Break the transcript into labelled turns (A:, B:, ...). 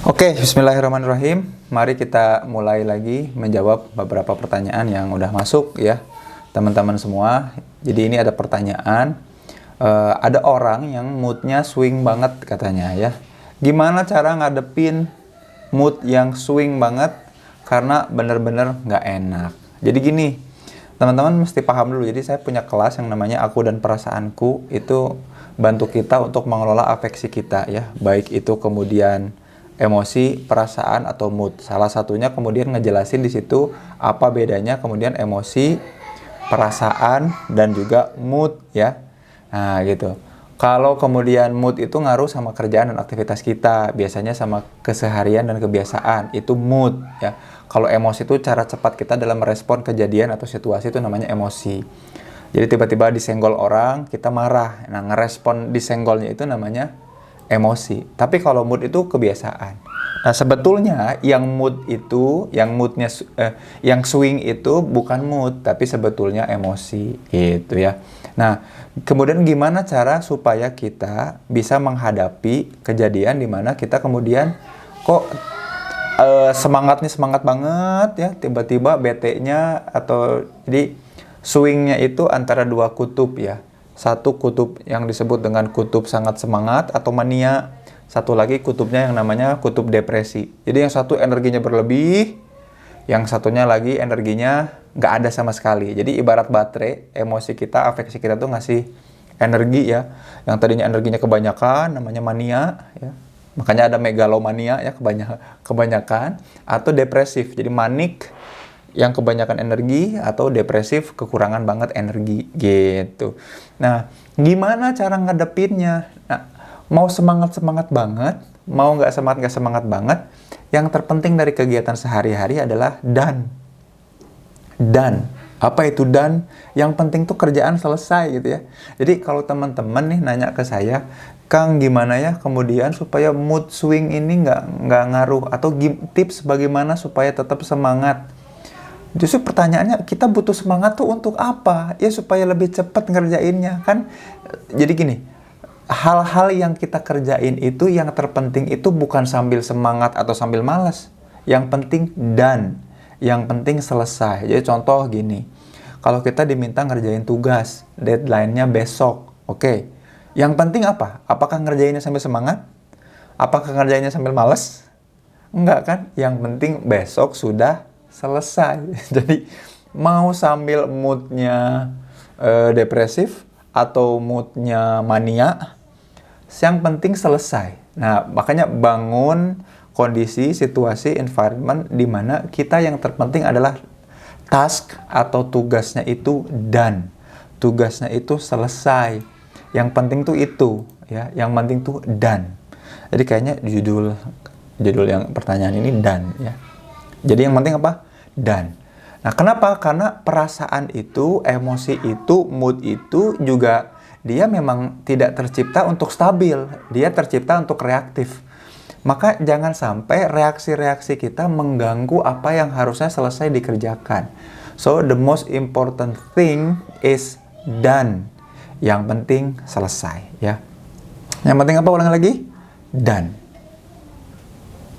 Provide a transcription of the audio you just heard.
A: Oke, bismillahirrahmanirrahim. Mari kita mulai lagi menjawab beberapa pertanyaan yang udah masuk ya, teman-teman semua. Jadi ini ada pertanyaan, ada orang yang moodnya swing banget katanya ya. Gimana cara ngadepin mood yang swing banget karena bener-bener nggak enak? Jadi gini, teman-teman mesti paham dulu. Jadi saya punya kelas yang namanya Aku dan Perasaanku, itu bantu kita untuk mengelola afeksi kita ya, baik itu kemudian emosi, perasaan, atau mood. Salah satunya kemudian ngejelasin di situ apa bedanya kemudian emosi, perasaan, dan juga mood ya. Nah gitu. Kalau kemudian mood itu ngaruh sama kerjaan dan aktivitas kita, biasanya sama keseharian dan kebiasaan, itu mood ya. Kalau emosi itu cara cepat kita dalam merespon kejadian atau situasi, itu namanya emosi. Jadi tiba-tiba disenggol orang, kita marah. Nah, ngerespon disenggolnya itu namanya emosi. Tapi kalau mood itu kebiasaan. Nah, sebetulnya yang mood itu, yang swing itu bukan mood, tapi sebetulnya emosi gitu ya. Nah, kemudian gimana cara supaya kita bisa menghadapi kejadian di mana kita kemudian kok semangatnya semangat banget ya, tiba-tiba bete-nya, atau jadi swingnya itu antara dua kutub ya. Satu kutub yang disebut dengan kutub sangat semangat atau mania. Satu lagi kutubnya yang namanya kutub depresi. Jadi yang satu energinya berlebih, yang satunya lagi energinya nggak ada sama sekali. Jadi ibarat baterai, emosi kita, afeksi kita tuh ngasih energi ya. Yang tadinya energinya kebanyakan, namanya mania ya. Makanya ada megalomania ya, kebanyakan. Atau depresif, jadi manik yang kebanyakan energi, atau depresif kekurangan banget energi gitu. Nah, gimana cara ngadepinnya? Nah, mau semangat banget, mau nggak semangat banget, yang terpenting dari kegiatan sehari-hari adalah done. Apa itu done? Yang penting tuh kerjaan selesai gitu ya. Jadi kalau teman-teman nih nanya ke saya, Kang, gimana ya kemudian supaya mood swing ini nggak ngaruh, atau tips bagaimana supaya tetap semangat? Justru pertanyaannya, kita butuh semangat tuh untuk apa? Ya supaya lebih cepat ngerjainnya kan. Jadi gini, hal-hal yang kita kerjain itu yang terpenting itu bukan sambil semangat atau sambil malas. Yang penting done, yang penting selesai. Jadi contoh gini, kalau kita diminta ngerjain tugas, deadline-nya besok, oke. Yang penting apa? Apakah ngerjainnya sambil semangat? Apakah ngerjainnya sambil malas? Enggak kan? Yang penting besok sudah selesai. Jadi mau sambil moodnya depresif atau moodnya mania, yang penting selesai. Nah, makanya bangun kondisi, situasi, environment di mana kita yang terpenting adalah task atau tugasnya itu done. Tugasnya itu selesai. Yang penting tuh itu ya, yang penting tuh done. Jadi kayaknya judul yang pertanyaan ini done ya. Jadi yang penting apa? Done. Nah, kenapa? Karena perasaan itu, emosi itu, mood itu juga dia memang tidak tercipta untuk stabil. Dia tercipta untuk reaktif. Maka jangan sampai reaksi-reaksi kita mengganggu apa yang harusnya selesai dikerjakan. So, the most important thing is done. Yang penting selesai ya. Yang penting apa? Ulang lagi. Done.